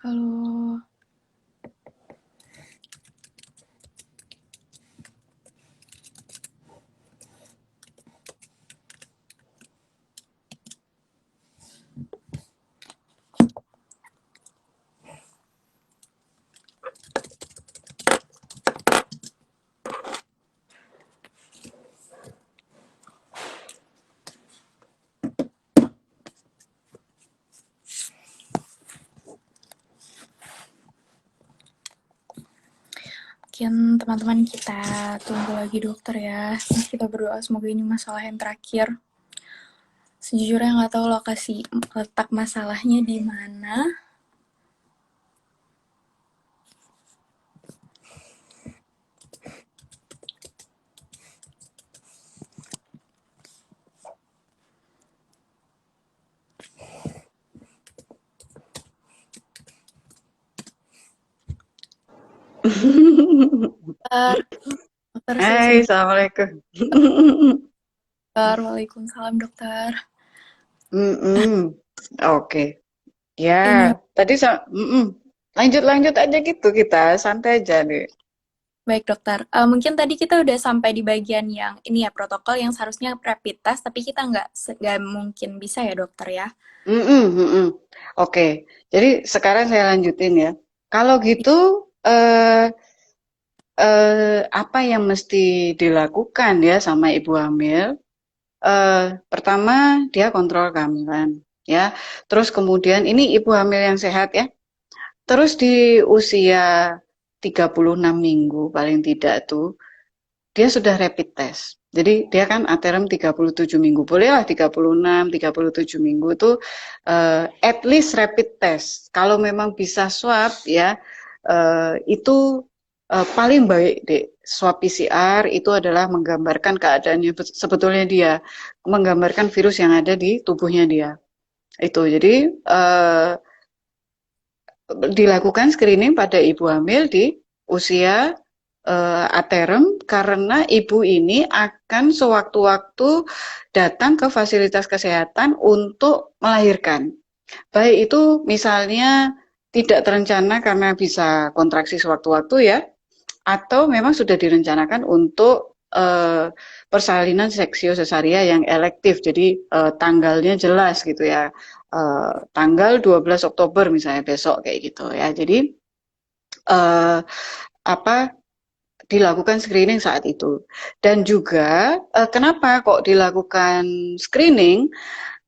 Halo. Mungkin teman-teman kita tunggu lagi dokter ya. Kita berdoa semoga ini masalah yang terakhir. Sejujurnya nggak tahu lokasi letak masalahnya di mana. Dokter, dokter Hai, sesuai. Assalamualaikum. Dokter, waalaikumsalam dokter. Mm-mm. Oke, Ini ya. Tadi lanjut-lanjut aja gitu kita, santai aja nih. baik dokter. Mungkin tadi kita udah sampai di bagian yang ini ya protokol yang seharusnya rapid test, tapi kita nggak mungkin bisa ya dokter ya. Mm-mm, mm-mm. Oke, jadi sekarang saya lanjutin ya. Kalau gitu, eh, apa yang mesti dilakukan ya sama ibu hamil? Pertama, dia kontrol kehamilan, ya. Terus kemudian ini ibu hamil yang sehat ya. Terus di usia 36 minggu paling tidak tuh dia sudah rapid test. Jadi dia kan aterem 37 minggu. Bolehlah 36, 37 minggu tuh at least rapid test. Kalau memang bisa swab ya itu paling baik deh. Swab PCR itu adalah menggambarkan keadaannya sebetulnya dia, menggambarkan virus yang ada di tubuhnya dia. Itu jadi dilakukan screening pada ibu hamil di usia aterem karena ibu ini akan sewaktu-waktu datang ke fasilitas kesehatan untuk melahirkan. Baik itu misalnya tidak terencana karena bisa kontraksi sewaktu-waktu ya, atau memang sudah direncanakan untuk persalinan seksio sesaria yang elektif, jadi tanggalnya jelas gitu ya, tanggal 12 Oktober misalnya besok kayak gitu ya. Jadi eh, apa dilakukan screening saat itu. Dan juga kenapa kok dilakukan screening?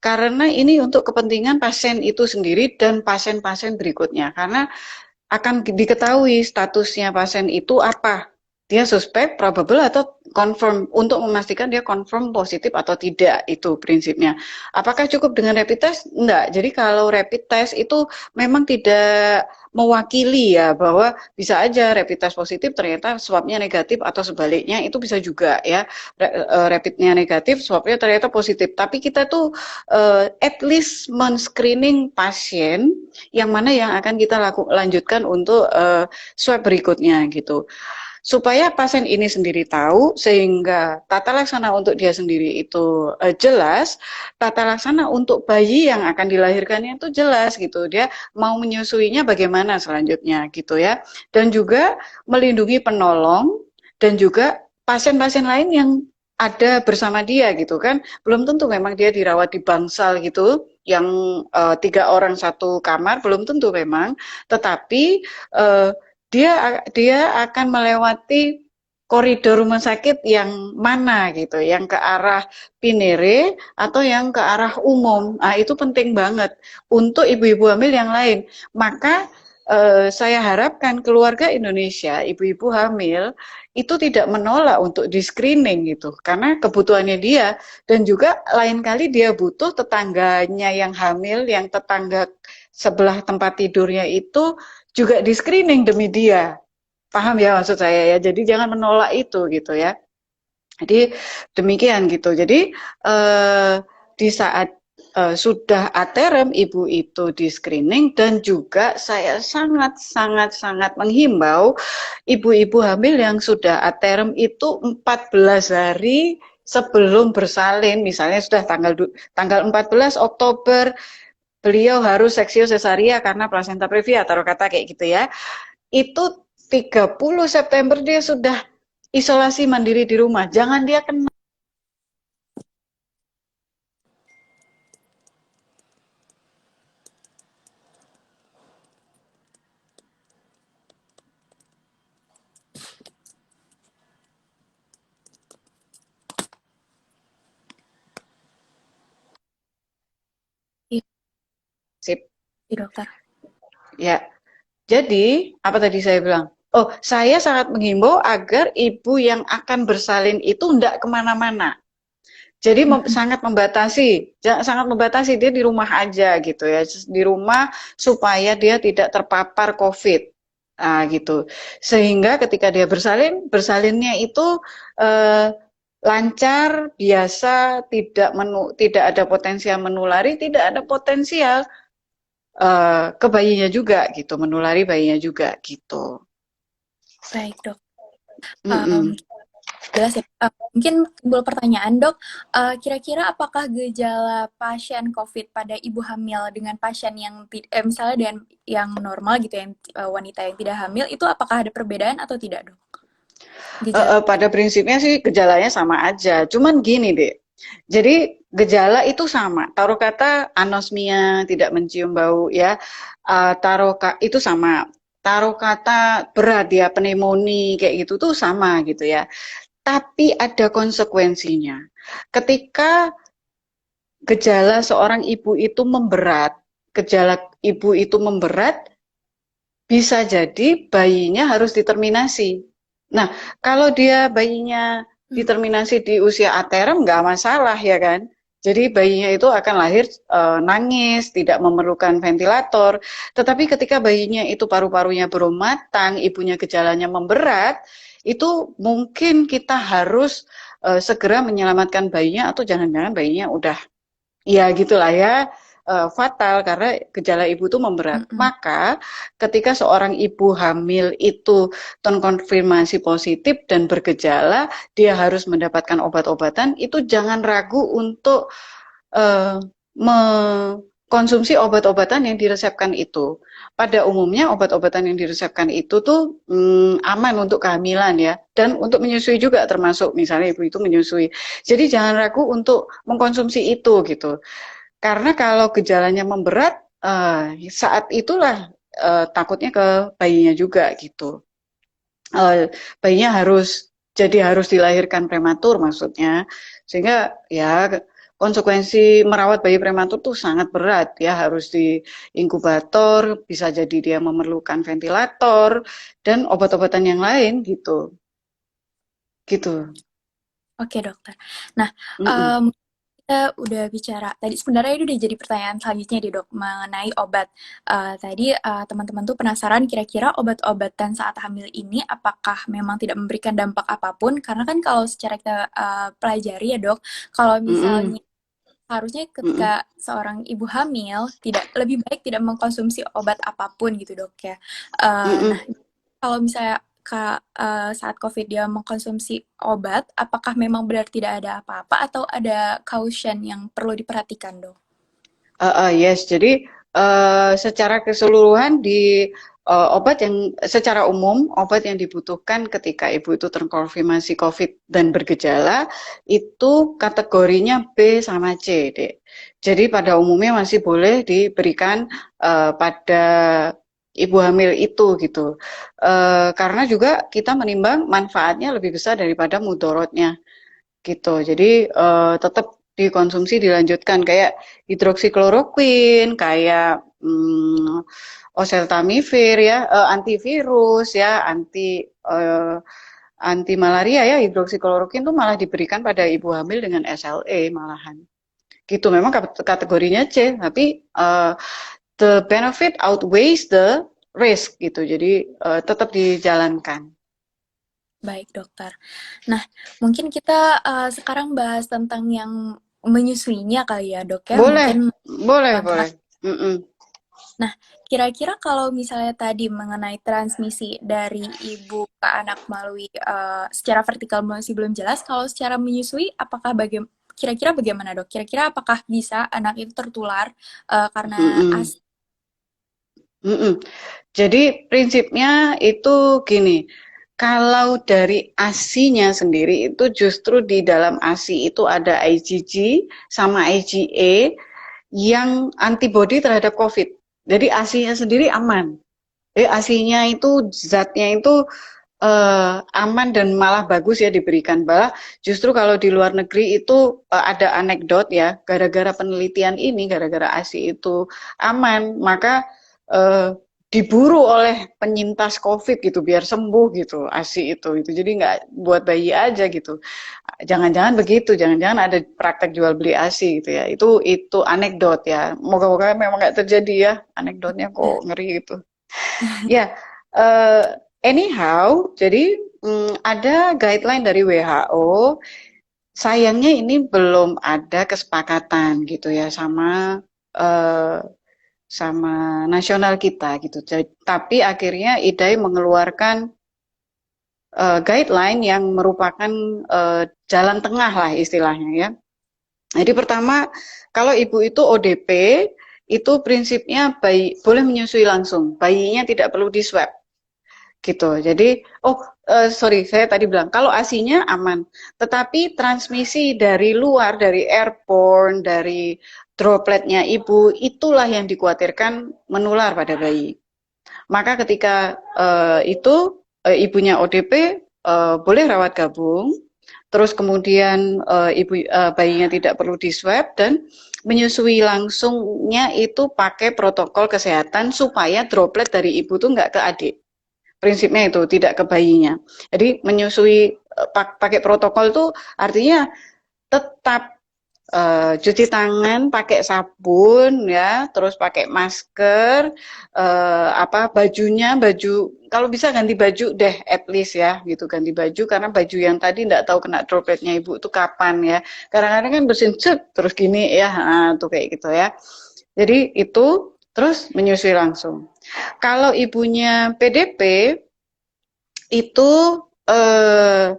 Karena ini untuk kepentingan pasien itu sendiri dan pasien-pasien berikutnya. Karena akan diketahui statusnya pasien itu apa. Dia suspek, probable, atau confirm untuk memastikan dia confirm positif atau tidak, itu prinsipnya. Apakah cukup dengan rapid test? Enggak. Jadi kalau rapid test itu memang tidak mewakili ya bahwa bisa aja rapid test positif ternyata swabnya negatif atau sebaliknya itu bisa juga ya. Rapidnya negatif, swabnya ternyata positif. Tapi kita tuh at least men-screening pasien yang mana yang akan kita lanjutkan untuk swab berikutnya gitu. Supaya pasien ini sendiri tahu sehingga tata laksana untuk dia sendiri itu jelas, tata laksana untuk bayi yang akan dilahirkannya itu jelas gitu. Dia mau menyusuinya bagaimana selanjutnya gitu ya. Dan juga melindungi penolong dan juga pasien-pasien lain yang ada bersama dia gitu kan. Belum tentu memang dia dirawat di bangsal gitu yang 3 orang satu kamar, belum tentu memang, tetapi uh, dia akan melewati koridor rumah sakit yang mana gitu, yang ke arah Pinere atau yang ke arah umum. Nah, itu penting banget untuk ibu-ibu hamil yang lain. Maka saya harapkan keluarga Indonesia, ibu-ibu hamil itu tidak menolak untuk di screening gitu, karena kebutuhannya dia dan juga lain kali dia butuh tetangganya yang hamil, yang tetangga sebelah tempat tidurnya itu juga di screening demi dia. Paham ya maksud saya ya. Jadi jangan menolak itu gitu ya. Jadi demikian gitu. Jadi di saat sudah aterem ibu itu di screening dan juga saya sangat sangat sangat menghimbau ibu-ibu hamil yang sudah aterem itu 14 hari sebelum bersalin, misalnya sudah tanggal 14 Oktober beliau harus seksio sesaria karena plasenta previa, taruh kata kayak gitu ya. Itu 30 September dia sudah isolasi mandiri di rumah. Jangan dia kena. Iya, Sip. iya, dokter. Ya, jadi apa tadi saya bilang? Oh, saya sangat menghimbau agar ibu yang akan bersalin itu tidak kemana-mana. Jadi Mm-mm. sangat membatasi, sangat membatasi dia di rumah aja gitu ya, di rumah supaya dia tidak terpapar COVID, gitu. Sehingga ketika dia bersalin, bersalinnya itu eh, lancar, biasa, tidak ada potensial menulari, tidak ada potensial ke bayinya juga gitu, menulari bayinya juga gitu. Baik, dok. Em, Mm-mm. Jelas ya. Mungkin timbul pertanyaan, dok. Kira-kira apakah gejala pasien COVID pada ibu hamil dengan pasien yang misalnya dengan yang normal gitu, yang wanita yang tidak hamil, itu apakah ada perbedaan atau tidak, dok? Gejala. Pada prinsipnya sih gejalanya sama aja. Cuman gini deh. Jadi gejala itu sama. Taruh kata anosmia, tidak mencium bau ya. Itu sama. Taruh kata berat ya, pneumonia kayak gitu tuh sama gitu ya. Tapi ada konsekuensinya. Ketika gejala seorang ibu itu memberat, gejala ibu itu memberat, bisa jadi bayinya harus diterminasi. Nah, kalau dia bayinya Hmm. diterminasi di usia aterem nggak masalah ya kan. Jadi bayinya itu akan lahir nangis, tidak memerlukan ventilator. Tetapi ketika bayinya itu paru-parunya belum matang, ibunya gejalanya memberat, itu mungkin kita harus segera menyelamatkan bayinya atau jangan-jangan bayinya udah ya gitulah ya, fatal karena gejala ibu itu memberat. Mm-mm. Maka ketika seorang ibu hamil itu terkonfirmasi positif dan bergejala, dia harus mendapatkan obat-obatan, itu jangan ragu untuk eh, mengkonsumsi obat-obatan yang diresepkan itu. Pada umumnya obat-obatan yang diresepkan itu tuh aman untuk kehamilan ya, dan untuk menyusui juga termasuk misalnya ibu itu menyusui. Jadi jangan ragu untuk mengkonsumsi itu gitu. Karena kalau gejalanya memberat, saat itulah takutnya ke bayinya juga gitu. Bayinya harus dilahirkan prematur maksudnya, sehingga ya konsekuensi merawat bayi prematur tuh sangat berat ya, harus di inkubator, bisa jadi dia memerlukan ventilator dan obat-obatan yang lain gitu, gitu. Oke, dokter. Nah, Mm-mm. kita udah bicara tadi, sebenarnya itu udah jadi pertanyaan selanjutnya di dok mengenai obat. Tadi teman-teman tuh penasaran kira-kira obat-obatan saat hamil ini apakah memang tidak memberikan dampak apapun, karena kan kalau secara kita pelajari ya dok, kalau Mm-mm. misalnya harusnya Mm-mm. ketika seorang ibu hamil tidak lebih baik tidak mengkonsumsi obat apapun gitu dok ya. Nah, Mm-mm. kalau misalnya saat COVID dia mengkonsumsi obat, apakah memang benar tidak ada apa-apa atau ada caution yang perlu diperhatikan, dok? Yes, jadi secara keseluruhan di obat yang secara umum obat yang dibutuhkan ketika ibu itu terkonfirmasi COVID dan bergejala itu kategorinya B sama C, Dek. Jadi pada umumnya masih boleh diberikan pada ibu hamil itu gitu. Karena juga kita menimbang manfaatnya lebih besar daripada mudorotnya gitu. Jadi tetap dikonsumsi dilanjutkan kayak hidroksikloroquine, kayak oseltamivir ya, antivirus ya, anti malaria ya, hidroksikloroquine tuh malah diberikan pada ibu hamil dengan SLE malahan. Gitu memang kategorinya C, tapi the benefit outweighs the risk gitu. Jadi tetap dijalankan. Baik, dokter. Nah, mungkin kita sekarang bahas tentang yang menyusuinya kali ya, dok ya. Boleh, Mungkin boleh, boleh. pelan-pelan. Mm-mm. Nah, kira-kira kalau misalnya tadi mengenai transmisi dari ibu ke anak melalui secara vertikal masih belum jelas, kalau secara menyusui apakah bagaimana? kira-kira bagaimana dok? Kira-kira apakah bisa anak itu tertular karena Mm-mm. ASI? Mm-mm. Jadi prinsipnya itu gini, kalau dari ASI-nya sendiri itu justru di dalam ASI itu ada IgG sama IgA yang antibodi terhadap COVID. Jadi ASI-nya sendiri aman. Jadi ASI-nya itu zatnya itu aman dan malah bagus ya diberikan. Malah justru kalau di luar negeri itu ada anekdot ya, gara-gara penelitian ini, gara-gara ASI itu aman, maka eh, diburu oleh penyintas COVID gitu biar sembuh gitu ASI itu. Jadi nggak buat bayi aja gitu. Jangan-jangan begitu, jangan-jangan ada praktek jual beli ASI gitu ya. Itu anekdot ya. Moga-moga memang nggak terjadi ya. Anekdotnya kok ngeri gitu. Ya, anyhow, jadi ada guideline dari WHO. Sayangnya ini belum ada kesepakatan gitu ya eh, sama nasional kita gitu. Tapi akhirnya IDAI mengeluarkan guideline yang merupakan jalan tengah lah istilahnya ya. Jadi pertama, kalau ibu itu ODP, itu prinsipnya bayi boleh menyusui langsung, bayinya tidak perlu di swab gitu. Jadi, sorry, saya tadi bilang kalau ASI-nya aman, tetapi transmisi dari luar, dari airborne, dari dropletnya ibu, itulah yang dikhawatirkan menular pada bayi. Maka ketika ibunya ODP, boleh rawat gabung, terus kemudian bayinya tidak perlu di swab dan menyusui langsungnya itu pakai protokol kesehatan supaya droplet dari ibu tuh nggak ke adik. Prinsipnya itu tidak ke bayinya. Jadi menyusui pakai protokol itu artinya tetap cuci tangan pakai sabun ya, terus pakai masker, baju kalau bisa ganti baju deh at least ya gitu, ganti baju karena baju yang tadi nggak tahu kena dropletnya ibu itu kapan ya. Kadang-kadang kan bersin terus gini ya, tuh kayak gitu ya. Jadi itu terus menyusui langsung. Kalau ibunya PDP itu eh,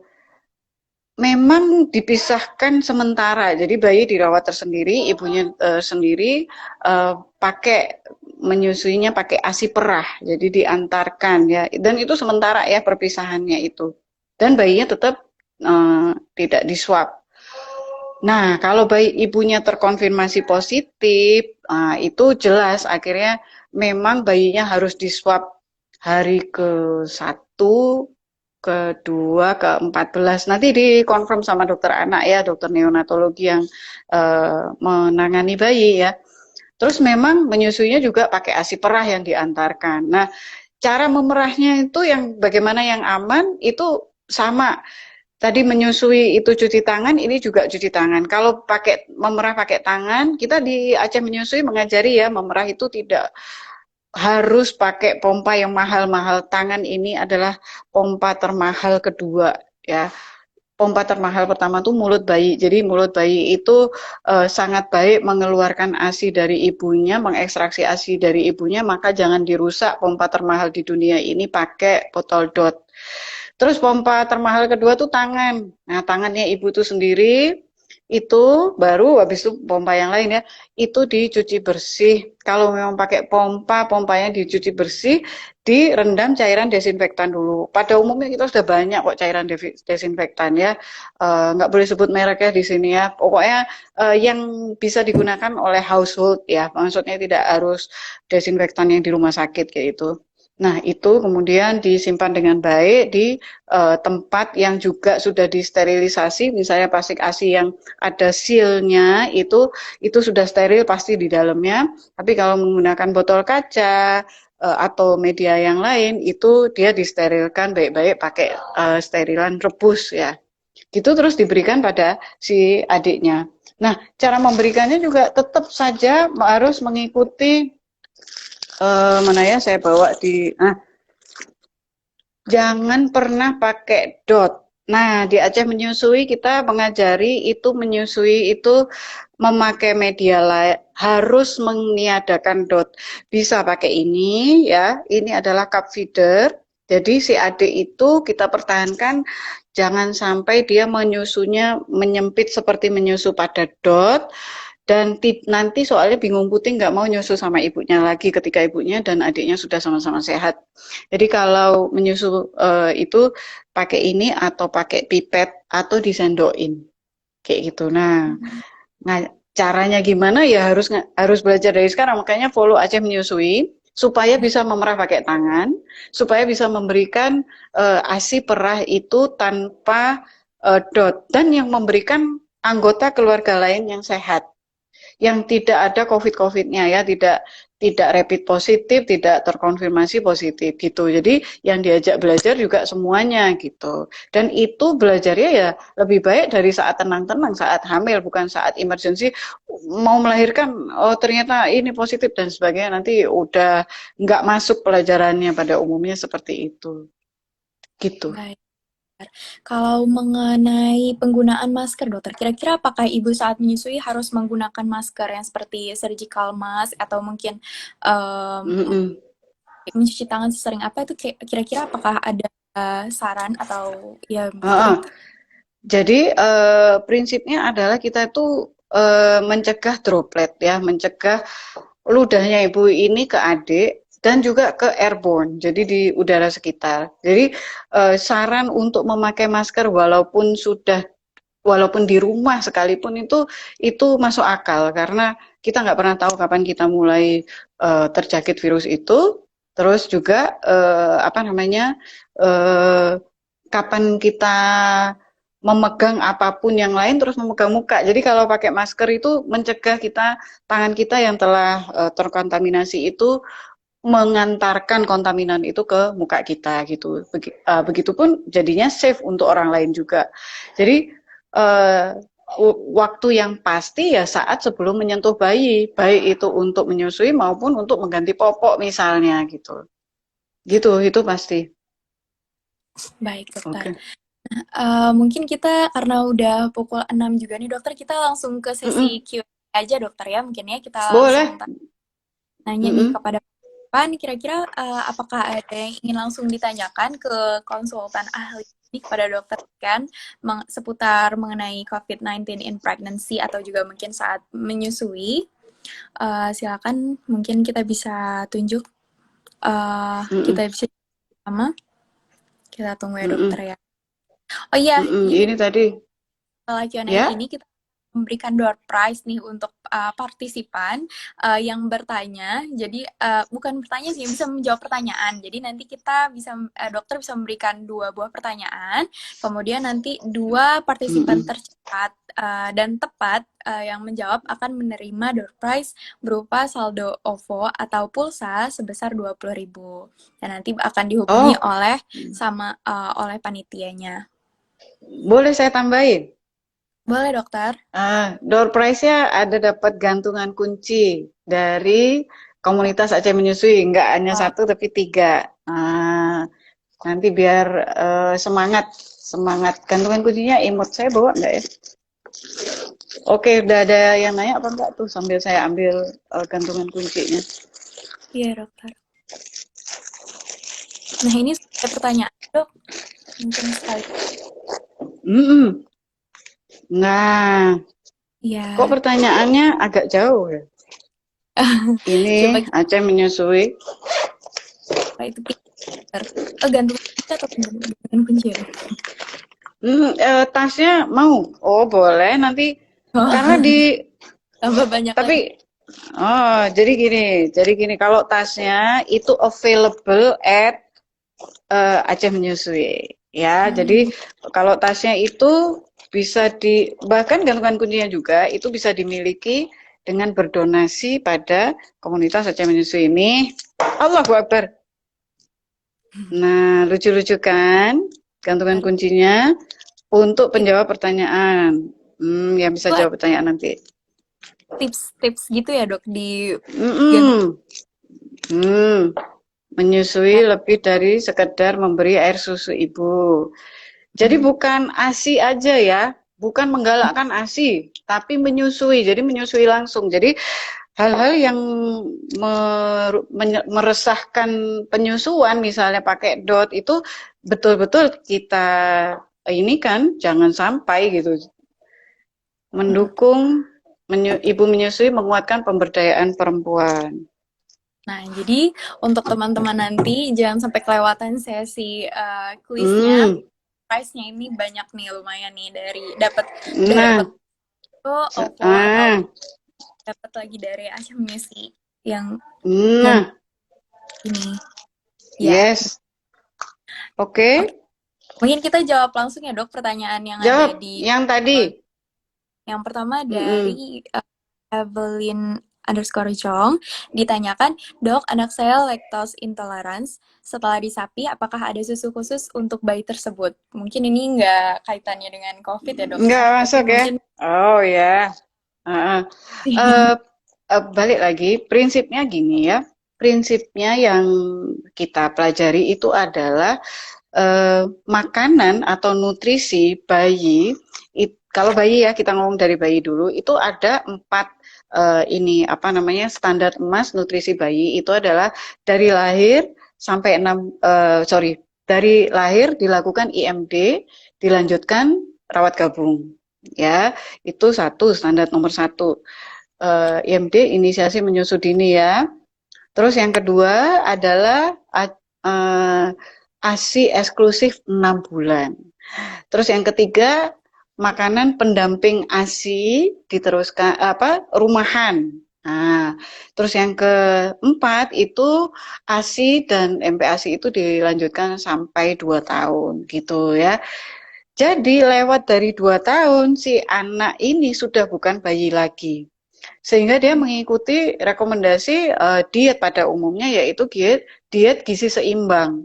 memang dipisahkan sementara, jadi bayi dirawat tersendiri, ibunya sendiri pakai menyusuinya pakai ASI perah, jadi diantarkan ya, dan itu sementara ya perpisahannya itu, dan bayinya tetap tidak diswab. Nah, kalau bayi ibunya terkonfirmasi positif, itu jelas akhirnya memang bayinya harus diswab hari ke-1, kedua, ke-14. Nanti dikonfirm sama dokter anak ya, dokter neonatologi yang menangani bayi ya. Terus memang menyusuinya juga pakai ASI perah yang diantarkan. Nah, cara memerahnya itu yang bagaimana yang aman itu sama. Tadi menyusui itu cuci tangan, ini juga cuci tangan. Kalau pakai memerah pakai tangan, kita di Aceh menyusui mengajari ya, memerah itu tidak harus pakai pompa yang mahal-mahal. Tangan ini adalah pompa termahal kedua ya. Pompa termahal pertama tuh mulut bayi. Jadi mulut bayi itu sangat baik mengeluarkan ASI dari ibunya, mengekstraksi ASI dari ibunya, maka jangan dirusak pompa termahal di dunia ini pakai botol dot. Terus pompa termahal kedua tuh tangan. Nah, tangannya ibu tuh sendiri itu baru habis itu pompa yang lain ya, itu dicuci bersih. Kalau memang pakai pompa, pompanya dicuci bersih, direndam cairan desinfektan dulu. Pada umumnya kita sudah banyak kok cairan desinfektan ya. Nggak boleh sebut merek ya di sini ya. Pokoknya yang bisa digunakan oleh household ya. Maksudnya tidak harus desinfektan yang di rumah sakit kayak itu. Nah, itu kemudian disimpan dengan baik di tempat yang juga sudah disterilisasi, misalnya plastik ASI yang ada sealnya itu sudah steril pasti di dalamnya. Tapi kalau menggunakan botol kaca atau media yang lain itu dia disterilkan baik-baik pakai sterilan rebus ya. Gitu terus diberikan pada si adiknya. Nah, cara memberikannya juga tetap saja harus mengikuti mana ya saya bawa di jangan pernah pakai dot. Nah, di Aceh Menyusui kita mengajari itu menyusui itu memakai media lain harus meniadakan dot. Bisa pakai ini ya, ini adalah cup feeder. Jadi si adik itu kita pertahankan jangan sampai dia menyusunya menyempit seperti menyusu pada dot dan nanti soalnya bingung putih nggak mau nyusu sama ibunya lagi ketika ibunya dan adiknya sudah sama-sama sehat. Jadi kalau menyusu itu pakai ini atau pakai pipet atau disendokin kayak gitu. Nah, caranya gimana ya harus belajar dari sekarang. Makanya follow Aceh Menyusui supaya bisa memerah pakai tangan, supaya bisa memberikan ASI perah itu tanpa dot dan yang memberikan anggota keluarga lain yang sehat yang tidak ada COVID-COVID-nya ya, tidak rapid positif, tidak terkonfirmasi positif gitu. Jadi yang diajak belajar juga semuanya gitu. Dan itu belajarnya ya lebih baik dari saat tenang-tenang, saat hamil, bukan saat emergency mau melahirkan, oh ternyata ini positif dan sebagainya, nanti udah nggak masuk pelajarannya pada umumnya seperti itu. Gitu. Baik. Kalau mengenai penggunaan masker, dokter, kira-kira apakah ibu saat menyusui harus menggunakan masker yang seperti surgical mask atau mungkin Mm-mm. mencuci tangan sesering apa itu kira-kira apakah ada saran atau ya begitu Uh-uh. dokter? Jadi prinsipnya adalah kita itu mencegah droplet ya, mencegah ludahnya ibu ini ke adik dan juga ke airborne, jadi di udara sekitar. Jadi saran untuk memakai masker walaupun di rumah sekalipun itu masuk akal karena kita nggak pernah tahu kapan kita mulai terjangkit virus itu. Terus juga apa namanya kapan kita memegang apapun yang lain terus memegang muka. Jadi kalau pakai masker itu mencegah tangan kita yang telah terkontaminasi itu mengantarkan kontaminan itu ke muka kita gitu. Begitupun jadinya safe untuk orang lain juga. Jadi waktu yang pasti ya saat sebelum menyentuh bayi, baik itu untuk menyusui maupun untuk mengganti popok misalnya gitu. Gitu, itu pasti. Baik, dokter. Oke. Mungkin kita karena udah pukul 6 juga nih, dokter, kita langsung ke sesi Mm-mm. Q&A aja, dokter ya. Mungkin ya kita langsung Boleh. nanya nih Mm-mm. kepada Pan, kira-kira apakah ada yang ingin langsung ditanyakan ke konsultan ahli ini kepada dokter kan seputar mengenai COVID-19 in pregnancy atau juga mungkin saat menyusui? Silakan, mungkin kita bisa tunjuk, kita Mm-mm. bisa sama. Kita tunggu ya dokter Mm-mm. ya. Oh iya, Mm-mm. ini Ini tadi setelah Q&A ya. ini kita memberikan door prize nih untuk partisipan yang bertanya. Jadi bukan bertanya sih, bisa menjawab pertanyaan. Jadi nanti kita bisa dokter bisa memberikan 2 buah pertanyaan. Kemudian nanti 2 partisipan Mm-mm. tercepat dan tepat yang menjawab akan menerima door prize berupa saldo OVO atau pulsa sebesar 20.000. Dan nanti akan dihubungi Oh, oleh panitianya. boleh saya tambahin? Boleh, dokter? Door prize-nya ada dapat gantungan kunci dari komunitas Aceh Menyusui, nggak hanya Oh, satu tapi 3. Nanti biar semangat, semangat. Gantungan kuncinya imut saya bawa nggak ya? Oke, udah ada yang nanya apa enggak tuh sambil saya ambil gantungan kuncinya. iya, dokter. Nah, ini ada pertanyaan, dok. Mungkin sekali. Mm-mm. Nah, kok Iya. pertanyaannya agak jauh ya? Ini Coba kita Aceh Menyusui. itu pinter. Oh, gantungan kunci atau gantungan kunci ya, dok? Tasnya mau? Oh, boleh nanti karena Oh, di tambah banyak lagi. tapi jadi gini kalau tasnya itu available at Aceh Menyusui ya. Hmm. Jadi kalau tasnya itu bisa bahkan gantungan kuncinya juga itu bisa dimiliki dengan berdonasi pada komunitas Aceh Menyusui ini. Allahu Akbar. Nah, lucu-lucu kan gantungan kuncinya untuk Itu penjawab pertanyaan. Yang bisa ada jawab pertanyaan nanti. tips-tips gitu ya, dok, di gantungan. Mm-mm. Hmm. Menyusui lebih dari sekedar memberi air susu ibu. Jadi Hmm. bukan ASI aja ya, bukan menggalakkan ASI, tapi menyusui. Jadi menyusui langsung. Jadi hal-hal yang meresahkan penyusuan, misalnya pakai dot, itu betul-betul kita ini kan jangan sampai gitu. Mm-mm. Mendukung ibu menyusui, menguatkan pemberdayaan perempuan. Nah, jadi untuk teman-teman nanti jangan sampai kelewatan sesi kuisnya. Hmm, Prize-nya ini banyak nih, lumayan nih, dari dapat nah, OVO atau ah, dapat lagi dari Asia Music yang nah, ngomong ini. Ya, yes, oke. oke. Mungkin kita jawab langsung ya, Dok, pertanyaan yang ada Jawab di yang tadi. yang pertama Mm-mm. dari Evelyn underscore Jong ditanyakan, Dok, anak saya lactose intolerance. Setelah disapi, apakah ada susu khusus untuk bayi tersebut? Mungkin ini nggak kaitannya dengan COVID ya, Dok, Nggak ya. Tapi masuk ya? mungkin Oh ya. Heeh. Eh, balik lagi, prinsipnya gini ya. Prinsipnya yang kita pelajari itu adalah makanan atau nutrisi bayi. Kalau bayi ya, kita ngomong dari bayi dulu, itu ada 4 ini apa namanya, standar emas nutrisi bayi itu adalah dari lahir sampai 6 sorry, dari lahir dilakukan IMD, dilanjutkan rawat gabung. Ya, itu standar nomor satu. IMD, inisiasi menyusui dini ya. Terus yang kedua adalah eh, ASI eksklusif 6 bulan. Terus yang ketiga, makanan pendamping ASI diteruskan apa, rumahan. Nah, terus yang keempat itu ASI dan MPASI itu dilanjutkan sampai 2 tahun gitu ya. Jadi lewat dari 2 tahun si anak ini sudah bukan bayi lagi. Sehingga dia mengikuti rekomendasi diet pada umumnya, yaitu diet gizi seimbang.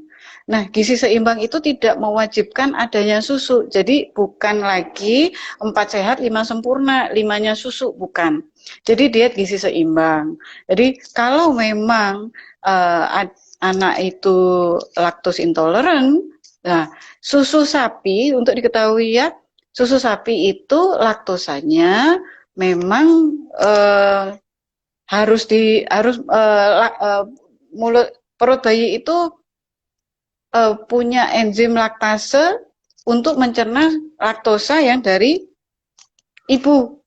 Nah, gizi seimbang itu tidak mewajibkan adanya susu. Jadi bukan lagi 4 sehat 5 sempurna, 5-nya susu, bukan. Jadi diet gizi seimbang. Jadi kalau memang anak itu laktos intoleran, nah susu sapi, untuk diketahui ya, susu sapi itu laktosanya memang mulut perut bayi itu punya enzim laktase untuk mencerna laktosa yang dari ibu.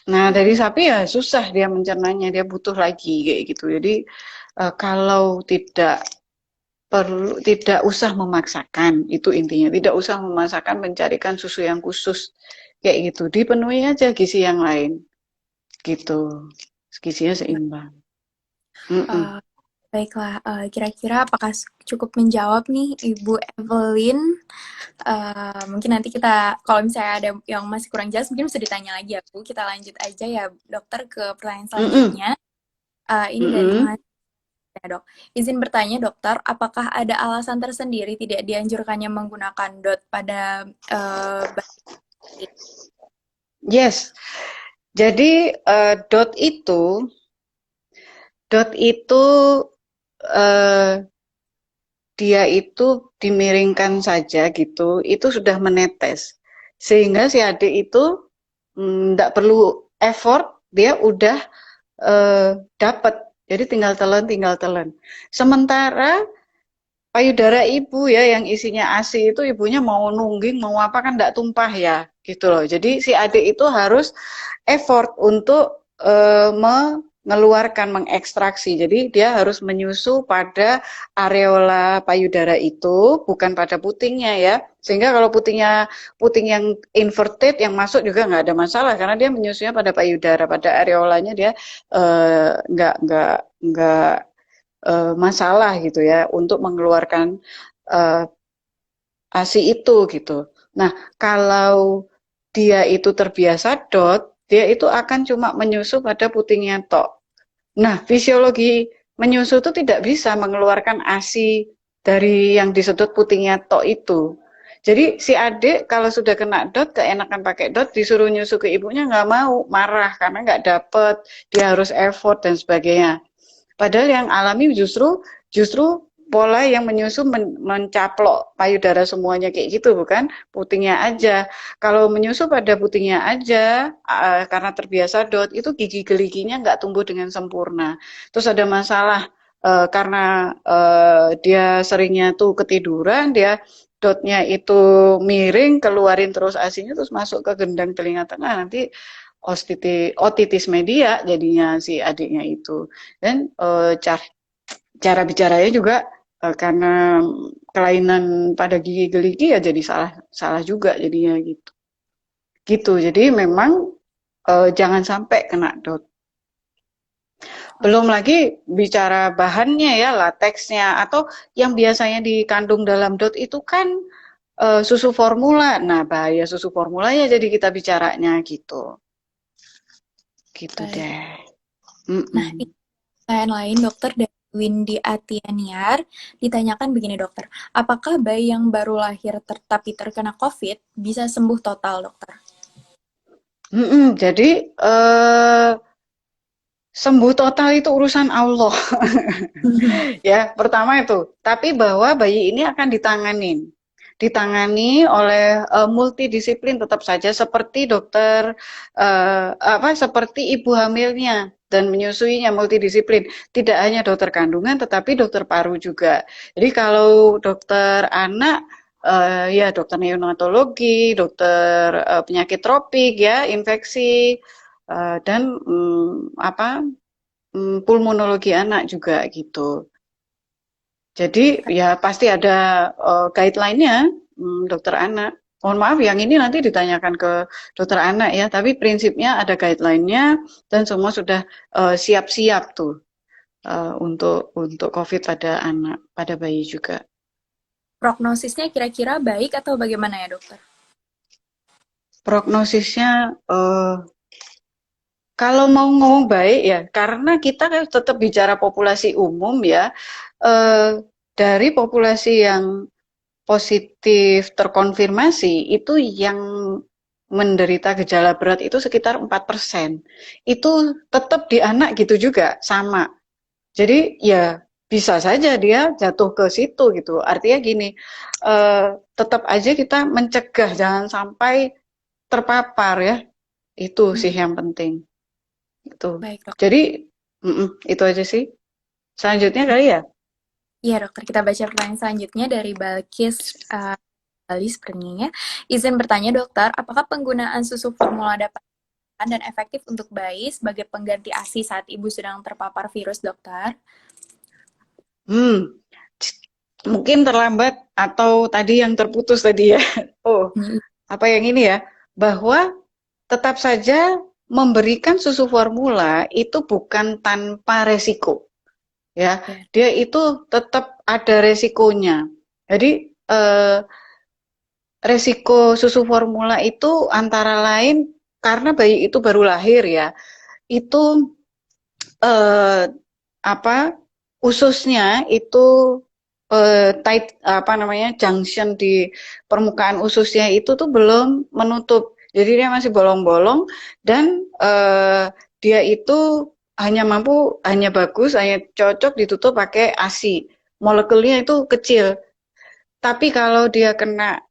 Nah, dari sapi ya susah dia mencernanya, dia butuh lagi kayak gitu. Jadi kalau tidak usah memaksakan, itu intinya. Tidak usah memaksakan mencarikan susu yang khusus kayak gitu. Dipenuhi aja gizi yang lain gitu. Gizinya seimbang. Mm-mm. uh, baiklah, kira-kira apakah cukup menjawab nih Ibu Evelyn? Mungkin nanti kita, kalau misalnya ada yang masih kurang jelas, mungkin bisa ditanya lagi ya, Bu. Kita lanjut aja ya, dokter, ke pertanyaan Mm-mm. selanjutnya. Ini dari Mm-mm. mahasiswa, Dok. Izin bertanya, dokter, apakah ada alasan tersendiri tidak dianjurkannya menggunakan DOT pada bayi? Yes. Jadi dot itu eh, dia itu dimiringkan saja gitu, itu sudah menetes. Sehingga si adik itu tidak perlu effort, dia udah dapat. Jadi tinggal telan, tinggal telan. Sementara payudara ibu ya yang isinya ASI itu, ibunya mau nungging mau apa kan enggak tumpah ya gitu loh. Jadi si adik itu harus effort untuk mengeluarkan, mengekstraksi. Jadi dia harus menyusu pada areola payudara itu, bukan pada putingnya ya. Sehingga kalau puting yang inverted yang masuk juga nggak ada masalah karena dia menyusunya pada payudara, pada areolanya dia nggak masalah gitu ya untuk mengeluarkan uh, ASI itu gitu. Nah, kalau dia itu terbiasa dot, dia itu akan cuma menyusu pada putingnya tok. Nah, fisiologi menyusu itu tidak bisa mengeluarkan ASI dari yang disebut putingnya tok itu. Jadi si adik kalau sudah kena dot, keenakan pakai dot, disuruh nyusu ke ibunya nggak mau, marah karena nggak dapet, dia harus effort dan sebagainya. Padahal yang alami justru justru pola yang menyusu mencaplok payudara semuanya kayak gitu, bukan putingnya aja. Kalau menyusu pada putingnya aja, karena terbiasa DOT, itu gigi geliginya nggak tumbuh dengan sempurna. Terus ada masalah karena dia seringnya tuh ketiduran, dia dotnya itu miring, keluarin terus asinya, terus masuk ke gendang telinga tengah, nanti otitis media jadinya si adiknya itu. Dan cara bicaranya juga karena kelainan pada gigi geligi ya jadi salah salah juga jadinya gitu. Gitu. Jadi memang jangan sampai kena dot. Belum Oke, lagi bicara bahannya ya, lateksnya atau yang biasanya dikandung dalam dot itu kan susu formula. Nah, bahaya susu formulanya jadi kita bicaranya gitu. Gitu baik. deh. Nah, Mm-mm. ini pertanyaan lain dokter dari Windy Atianiar ditanyakan begini dokter, apakah bayi yang baru lahir tapi terkena COVID bisa sembuh total dokter? Mm-mm. Jadi sembuh total itu urusan Allah. Ya, pertama itu. Tapi bahwa bayi ini akan ditangani oleh multidisiplin tetap saja seperti dokter seperti ibu hamilnya dan menyusuinya multidisiplin. Tidak hanya dokter kandungan tetapi dokter paru juga. Jadi kalau dokter anak ya dokter neonatologi, dokter penyakit tropik ya, infeksi dan pulmonologi anak juga gitu. Jadi ya pasti ada guideline-nya dokter anak. Mohon maaf yang ini nanti ditanyakan ke dokter anak ya, tapi prinsipnya ada guideline-nya dan semua sudah siap-siap tuh untuk COVID pada anak, pada bayi juga. Prognosisnya kira-kira baik atau bagaimana ya dokter? Prognosisnya kalau mau ngomong baik ya, karena kita kan tetap bicara populasi umum ya, dari populasi yang positif terkonfirmasi itu yang menderita gejala berat itu sekitar 4%. Itu tetap di anak gitu juga, sama. Jadi ya bisa saja dia jatuh ke situ gitu. Artinya gini, tetap aja kita mencegah jangan sampai terpapar ya. Itu sih Mm-mm. yang penting. Itu. Baik dok. Jadi itu aja sih. Selanjutnya kali ya. Iya dokter, kita baca pertanyaan selanjutnya dari Balkis Bali sepertinya. Izin bertanya dokter, apakah penggunaan susu formula dapat dan efektif untuk bayi sebagai pengganti ASI saat ibu sedang terpapar virus dokter? Hmm, mungkin terlambat atau tadi yang terputus tadi ya. Oh, Mm, apa yang ini ya? Bahwa tetap saja memberikan susu formula itu bukan tanpa resiko, ya. ya. Dia itu tetap ada resikonya. Jadi resiko susu formula itu antara lain karena bayi itu baru lahir ya, itu eh, apa ususnya itu tight apa namanya junction di permukaan ususnya itu tuh belum menutup. Jadi dia masih bolong-bolong dan dia itu hanya bagus, hanya cocok ditutup pakai ASI. Molekulnya itu kecil. Tapi kalau dia kena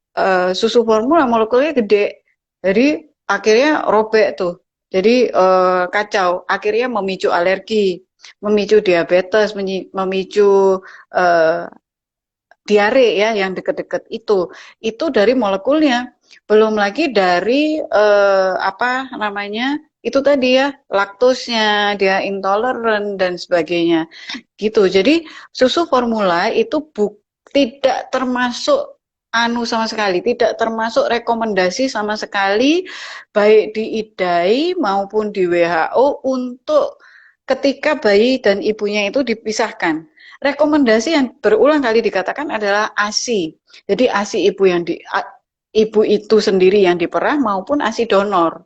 susu formula molekulnya gede. Jadi akhirnya robek tuh. Jadi kacau. Akhirnya memicu alergi, memicu diabetes, memicu eh, diare ya yang deket-deket itu dari molekulnya, belum lagi dari apa namanya itu tadi ya laktosnya dia intoleran dan sebagainya gitu. Jadi susu formula itu tidak termasuk anu sama sekali, tidak termasuk rekomendasi sama sekali baik di IDAI maupun di WHO untuk ketika bayi dan ibunya itu dipisahkan. Rekomendasi yang berulang kali dikatakan adalah ASI. Jadi ASI ibu itu sendiri yang diperah maupun ASI donor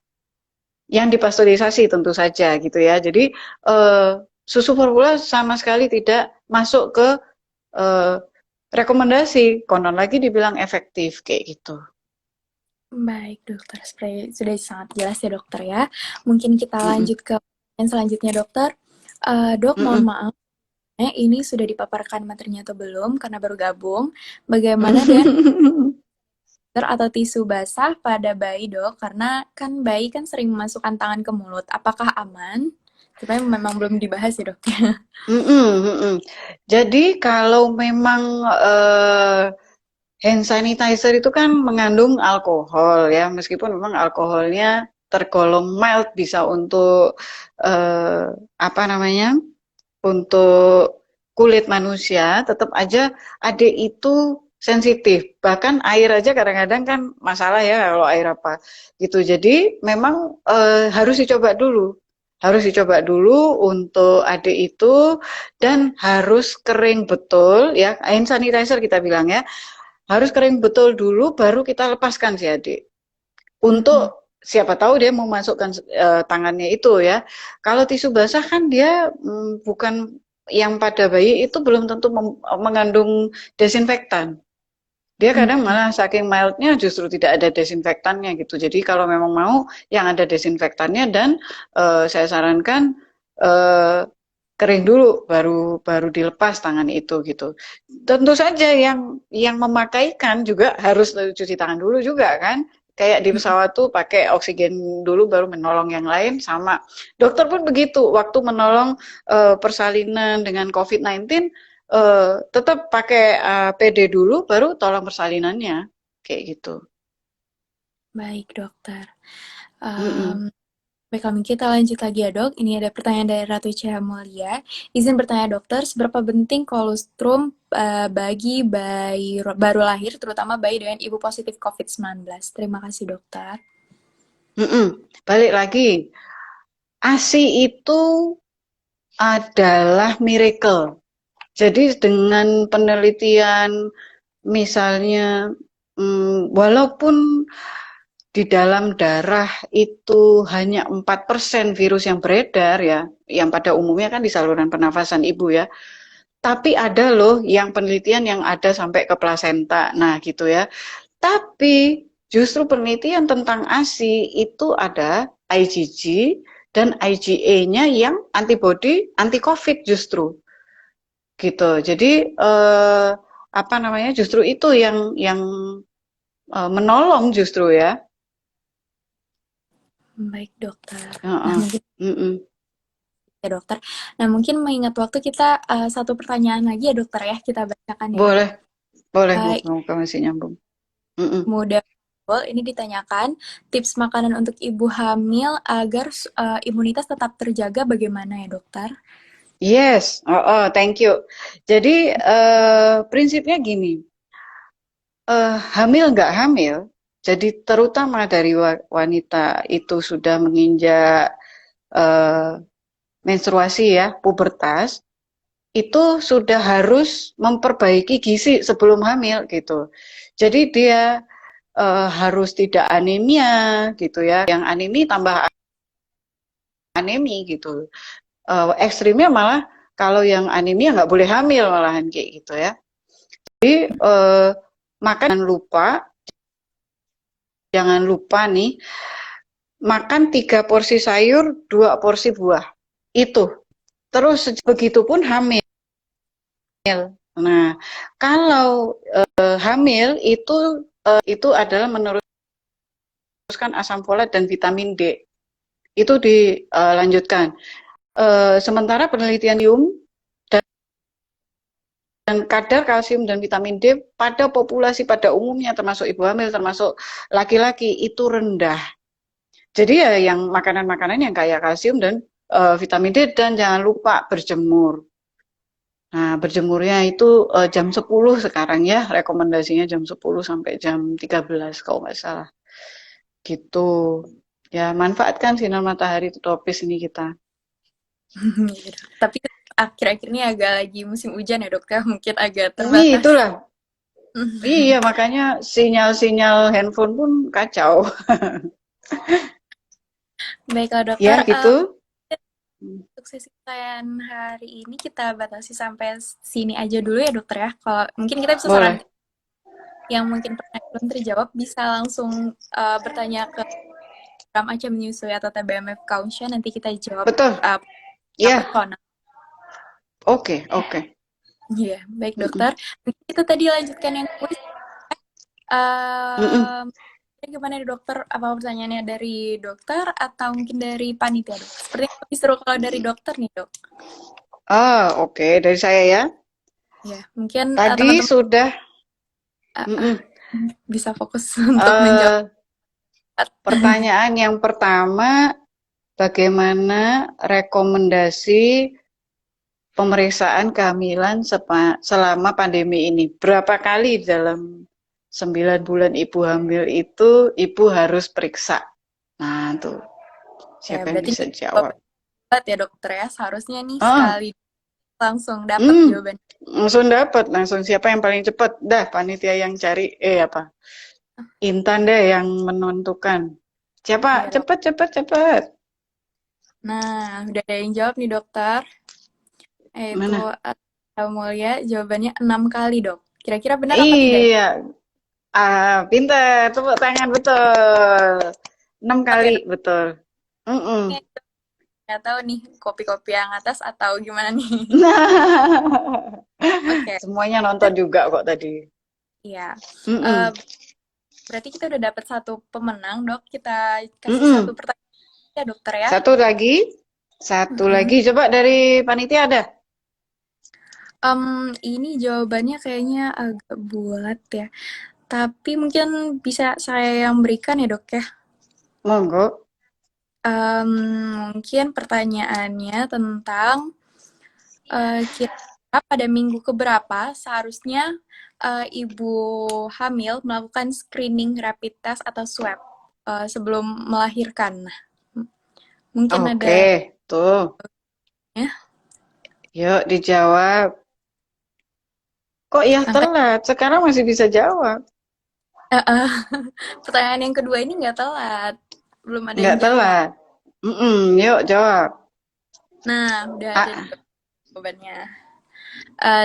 yang dipasteurisasi tentu saja gitu ya. Jadi susu formula sama sekali tidak masuk ke eh, rekomendasi. Konon lagi dibilang efektif kayak gitu. Baik dokter, sudah sangat jelas ya dokter ya. Mungkin kita Mm -mm, lanjut ke pertanyaan selanjutnya dokter. Dok, mm mohon -mm, maaf ini sudah dipaparkan materinya atau belum karena baru gabung. Bagaimana dengan atau tisu basah pada bayi, Dok? Karena kan bayi kan sering memasukkan tangan ke mulut. Apakah aman? Tapi memang belum dibahas ya, Dok. Jadi kalau memang hand sanitizer itu kan mengandung alkohol ya, meskipun memang alkoholnya tergolong mild bisa untuk apa namanya? Untuk kulit manusia, tetap aja adik itu sensitif. Bahkan air aja kadang-kadang kan masalah ya kalau air apa gitu. Jadi memang harus dicoba dulu. Harus dicoba dulu untuk adik itu dan harus kering betul ya. Hand sanitizer kita bilang ya. Harus kering betul dulu baru kita lepaskan si adik. Mm-mm. Untuk siapa tahu dia mau masukkan tangannya itu ya. Kalau tisu basah kan dia bukan yang pada bayi itu belum tentu mengandung desinfektan. Dia kadang Mm-mm. malah saking mildnya justru tidak ada desinfektannya gitu. Jadi kalau memang mau yang ada desinfektannya dan saya sarankan eh, kering dulu baru baru dilepas tangan itu gitu. Tentu saja yang memakaikan juga harus cuci tangan dulu juga kan. Kayak di Mm-mm. pesawat tuh pakai oksigen dulu baru menolong yang lain sama. Dokter pun begitu waktu menolong persalinan dengan COVID-19 tetap pakai PD dulu baru tolong persalinannya kayak gitu. Baik, dokter. Mm-mm. Baiklah, mungkin kita lanjut lagi ya, Dok. Ini ada pertanyaan dari Ratu Cahaya Mulia. Izin bertanya, dokter, seberapa penting kolostrum bagi bayi baru lahir, terutama bayi dengan ibu positif COVID-19? Terima kasih, dokter. Mm-mm. Balik lagi, ASI itu adalah miracle. Jadi dengan penelitian misalnya walaupun di dalam darah itu hanya 4% virus yang beredar ya, yang pada umumnya kan di saluran pernafasan ibu ya. Tapi ada loh yang penelitian yang ada sampai ke plasenta. Nah, gitu ya. Tapi justru penelitian tentang ASI itu ada IgG dan IgA-nya yang antibody anti COVID justru gitu. Jadi apa namanya? Justru itu yang menolong justru ya. Baik, dokter. Nah, Heeh. mungkin Mm-mm. ya, dokter. Nah, mungkin mengingat waktu kita satu pertanyaan lagi ya, dokter ya. Kita bacakan ya. Boleh, boleh Uh, muka masih nyambung. Mm-mm. Muda ini ditanyakan tips makanan untuk ibu hamil agar imunitas tetap terjaga bagaimana ya, dokter? Yes, thank you. Jadi prinsipnya gini, hamil nggak hamil, jadi terutama dari wanita itu sudah menginjak eh, menstruasi ya, pubertas, itu sudah harus memperbaiki gizi sebelum hamil gitu. Jadi dia harus tidak anemia gitu ya. Yang anemi tambah anemi gitu. Ekstrimnya malah kalau yang anemia nggak boleh hamil malahan kayak gitu ya. Jadi makan jangan lupa nih makan 3 porsi sayur, 2 porsi buah. Itu. Terus begitu pun hamil. Nah, kalau hamil itu adalah meneruskan asam folat dan vitamin D. Itu dilanjutkan. Sementara penelitian dan kadar kalsium dan vitamin D pada populasi pada umumnya termasuk ibu hamil termasuk laki-laki itu rendah. Jadi ya yang makanan-makanan yang kaya kalsium dan vitamin D dan jangan lupa berjemur. Nah, berjemurnya itu jam 10 sekarang ya, rekomendasinya jam 10 sampai jam 13 kalau nggak salah. Gitu. Ya, manfaatkan sinar matahari tropis ini kita. Iya, Dok. Tapi akhir-akhir ini agak lagi musim hujan ya, dok ya, mungkin agak terbatas. Itulah. Iya, makanya sinyal-sinyal handphone pun kacau. Baiklah, dokter. Ya, gitu. Untuk sesi pertanyaan hari ini kita batasi sampai sini aja dulu ya, dokter ya. Kalau mungkin kita bisa Boleh. sarankan yang mungkin pertanyaan belum terjawab bisa langsung bertanya ke program Aca Menyusui atau TBMF Kaunsia, nanti kita jawab Betul. secara Ya, personal. Oke, oke. Iya, baik Mm-mm. dokter. Mungkin kita tadi lanjutkan yang kuis. Mm-mm. Ehm, Gimana nih dokter? Apa pertanyaannya dari dokter atau mungkin dari panitia dok? Sepertinya lebih seru kalau dari dokter nih dok. Oke, dari saya ya. Ya, mungkin Tadi teman-teman sudah, uh, uh, mm-mm. bisa fokus untuk menjawab. Eh, pertanyaan yang pertama, bagaimana rekomendasi pemeriksaan kehamilan selama pandemi ini? Berapa kali dalam 9 bulan ibu hamil itu ibu harus periksa? Nah, tuh Ya, siapa yang berarti bisa ini jawab? berat ya dokter ya. Seharusnya nih Ah, sekali langsung dapat hmm, jawaban. langsung dapat, langsung siapa yang paling cepat? Dah, panitia yang cari, apa? Intan deh yang menentukan. Siapa? Iya dok. Cepat, cepat, cepat. Nah, udah ada yang jawab nih dokter. Yaitu Mana? Mulia jawabannya 6 kali dok. Kira-kira benar apa tidak ya? Iya, pinter, tepuk tangan betul. 6 Oke kali dok. betul. Mm-mm. Nggak tahu nih kopi-kopi yang atas atau gimana nih. Oke, Semuanya nonton juga kok tadi. iya. Eh, Mm-mm. Berarti kita udah dapat satu pemenang, dok. Kita kasih satu Mm-mm. pertanyaan ya, dokter ya. Satu Mm-mm. lagi, coba dari panitia ada? Ini jawabannya kayaknya agak bulat ya. Tapi mungkin bisa saya yang berikan ya, dok ya. Monggo. Mungkin pertanyaannya tentang kira-kira pada minggu keberapa seharusnya ibu hamil melakukan screening rapid test atau swab sebelum melahirkan. Nah, mungkin Oke, ada tuh. ya. Yuk dijawab. Kok ya Angka telat? Sekarang masih bisa jawab. eh, eh, pertanyaan yang kedua ini nggak telat. Belum ada Nggak yang jawab. telat. Yuk jawab. Nah, udah ada nih Ah, jawabannya.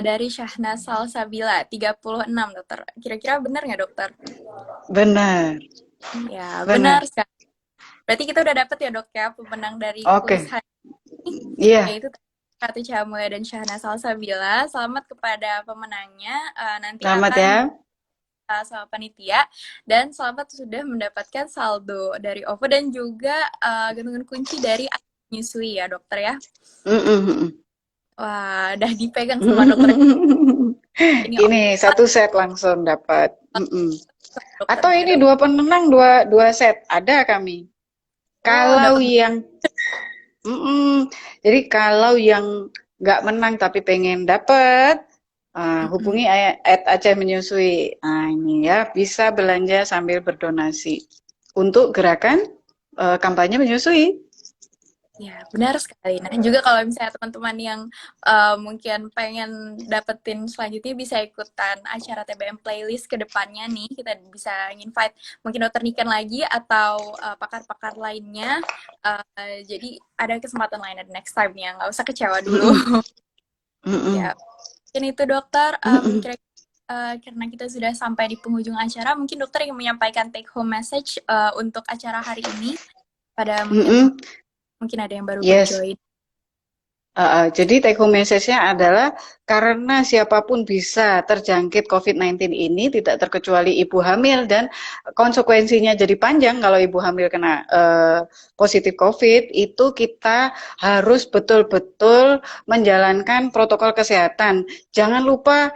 Dari Syahna Salsabila, 36 dokter. Kira-kira benar nggak dokter? benar. Ya, benar Benar. sekali. Berarti kita udah dapet ya dok ya pemenang dari kuis Oke. hari ini, Iya, yaitu Ratu Camula dan Syahna Salsabila. Selamat kepada pemenangnya. Nanti selamat akan ya. sama panitia dan selamat sudah mendapatkan saldo dari OVO dan juga gantungan kunci dari Nyusui ya dokter ya. Mm-mm. Wah, udah dipegang sama dokter ini Ini satu set langsung dapat. dokter Atau nih ini dok. dua pemenang dua dua set ada kami. Oh, Kalau dapat. yang jadi kalau yang nggak menang tapi pengen dapat, Mm-mm. hubungi Aceh Menyusui. Nah ini ya bisa belanja sambil berdonasi untuk gerakan kampanye menyusui. Ya, benar sekali. Nah, juga kalau misalnya teman-teman yang mungkin pengen dapetin selanjutnya bisa ikutan acara TBM playlist ke depannya nih. Kita bisa invite mungkin dokter Niken lagi atau pakar-pakar lainnya. Jadi ada kesempatan lain ada next time ya. Nggak usah kecewa dulu. Mm-mm. Mm-mm. Ya, mungkin itu dokter. Mm-mm. Kira karena kita sudah sampai di penghujung acara, mungkin dokter yang menyampaikan take home message untuk acara hari ini pada mungkin Mm-mm. mungkin ada yang baru Yes. berjoin. Jadi take home message-nya adalah karena siapapun bisa terjangkit COVID-19 ini, tidak terkecuali ibu hamil dan konsekuensinya jadi panjang kalau ibu hamil kena positif COVID, itu kita harus betul-betul menjalankan protokol kesehatan. Jangan lupa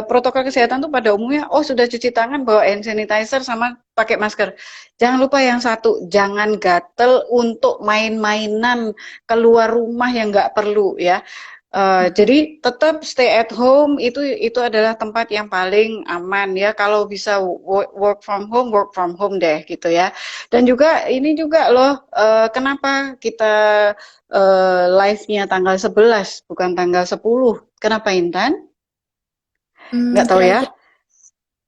protokol kesehatan tuh pada umumnya, sudah cuci tangan, bawa hand sanitizer sama pakai masker. Jangan lupa yang satu, jangan gatel untuk main-mainan keluar rumah yang nggak perlu ya. Jadi tetap stay at home itu adalah tempat yang paling aman ya. Kalau bisa work from home deh gitu ya. Dan juga ini juga loh, kenapa kita live-nya tanggal 11 bukan tanggal 10? Kenapa Intan? Nggak tahu ya. Kira-kira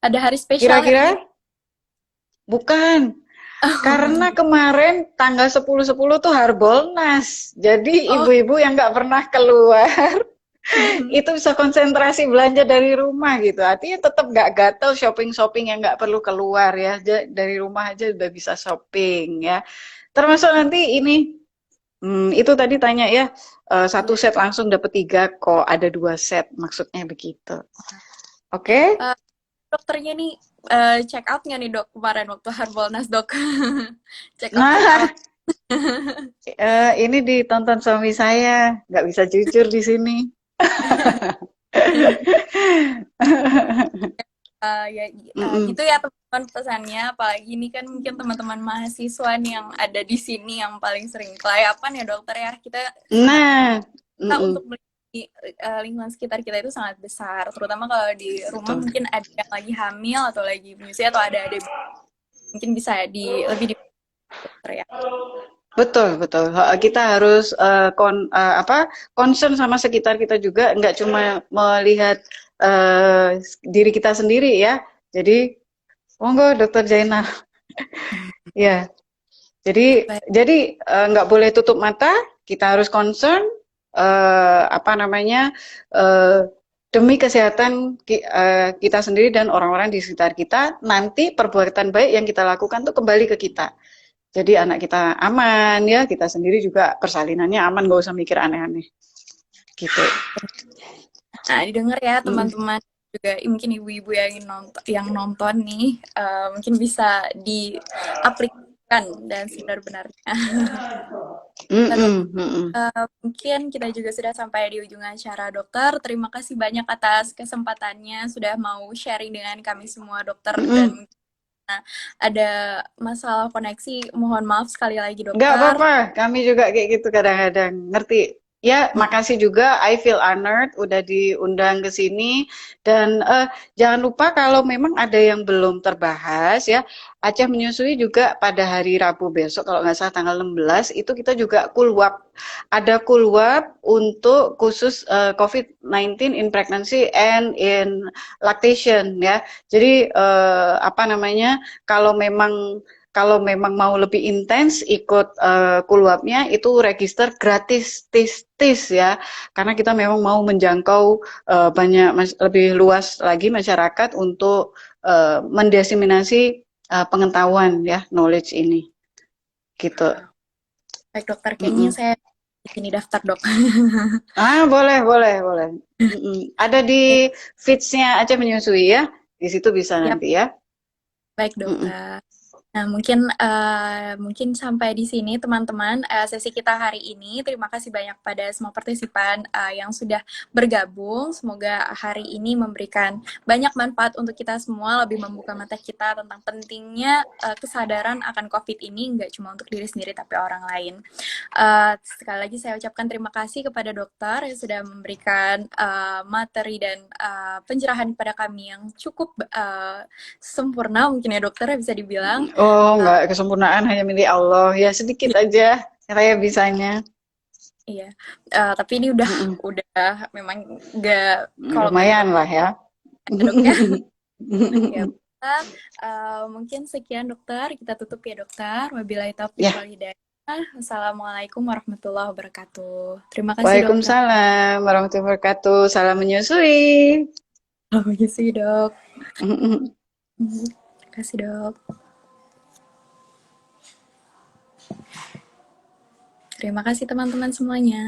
ada hari spesial hari Kira-kira ini? bukan. Karena kemarin tanggal 10-10 tuh Harbolnas. Jadi Oh, ibu-ibu yang nggak pernah keluar itu bisa konsentrasi belanja dari rumah gitu. Artinya tetap nggak gatel shopping-shopping yang nggak perlu keluar ya. Dari rumah aja udah bisa shopping ya. Termasuk nanti ini Itu tadi tanya ya, satu set langsung dapat 3, kok ada 2 set, maksudnya begitu. Oke? Eh, dokternya nih check out nggak nih dok kemarin waktu Harbolnas dok? Check Nah, out. ini ditonton suami saya, nggak bisa jujur di sini. Ya Mm-mm. gitu ya teman-teman pesannya. Apalagi ini kan mungkin teman-teman mahasiswa nih yang ada di sini yang paling sering kelayapan ya dokter ya. Kita sangat Nah, kita mm-mm. untuk melindungi lingkungan sekitar kita itu sangat besar. Terutama kalau di rumah Betul. mungkin ada yang lagi hamil atau lagi menyusui atau ada mungkin bisa lebih di dokter ya. Betul, betul. Kita harus concern sama sekitar kita juga, nggak cuma melihat diri kita sendiri ya. Jadi, monggo Dokter Zainal. Ya, Baik. nggak boleh tutup mata. Kita harus concern apa namanya eh, demi kesehatan kita sendiri dan orang-orang di sekitar kita. Nanti perbuatan baik yang kita lakukan tuh kembali ke kita. Jadi anak kita aman ya, kita sendiri juga persalinannya aman, gak usah mikir aneh-aneh. Gitu. Nah, didengar ya Mm. teman-teman juga mungkin ibu-ibu yang nonton nih mungkin bisa diaplikasikan dan sebenar-benarnya. Nah, dok, Mm-mm, mm-mm. mungkin kita juga sudah sampai di ujung acara dokter. Terima kasih banyak atas kesempatannya sudah mau sharing dengan kami semua dokter dan Mm-mm. ada masalah koneksi. Mohon maaf sekali lagi Nggak dokter. apa-apa, kami juga kayak gitu kadang-kadang. Ngerti? Ya, makasih juga. I feel honored udah diundang ke sini. Dan jangan lupa kalau memang ada yang belum terbahas ya, Aceh Menyusui juga pada hari Rabu besok, kalau nggak salah tanggal 16, itu kita juga kulwap. Ada kulwap untuk khusus COVID-19 in pregnancy and in lactation ya. Jadi apa namanya, kalau memang mau lebih intens ikut kulwapnya itu register gratis tis ya, karena kita memang mau menjangkau banyak lebih luas lagi masyarakat untuk mendiseminasi pengetahuan ya, knowledge ini gitu. Baik dokter, kayaknya Mm-mm. saya di sini daftar dok. Boleh boleh boleh. Mm-mm. Ada di feeds-nya Aceh Menyusui ya, di situ bisa Siap, nanti ya. baik Mm-mm. dokter. Nah, mungkin sampai di sini teman-teman sesi kita hari ini. Terima kasih banyak pada semua partisipan yang sudah bergabung. Semoga hari ini memberikan banyak manfaat untuk kita semua, lebih membuka mata kita tentang pentingnya kesadaran akan COVID ini, nggak cuma untuk diri sendiri tapi orang lain. Sekali lagi saya ucapkan terima kasih kepada dokter yang sudah memberikan materi dan pencerahan kepada kami yang cukup sempurna mungkin ya dokter ya bisa dibilang. Oh, nggak, kesempurnaan hanya milik Allah. Ya sedikit aja saya bisanya. Iya, tapi ini udah Mm-mm. udah memang nggak kalau nggak Lumayan didoain lah ya. ya dok ya. Oke, mungkin sekian dokter, kita tutup ya dokter. Wabillahi taufiq Ya, wal hidayah. Assalamualaikum warahmatullahi wabarakatuh. Terima kasih dokter. Waalaikumsalam warahmatullahi wabarakatuh. Salam menyusui. Terima kasih dok. Terima kasih dok. Terima kasih teman-teman semuanya.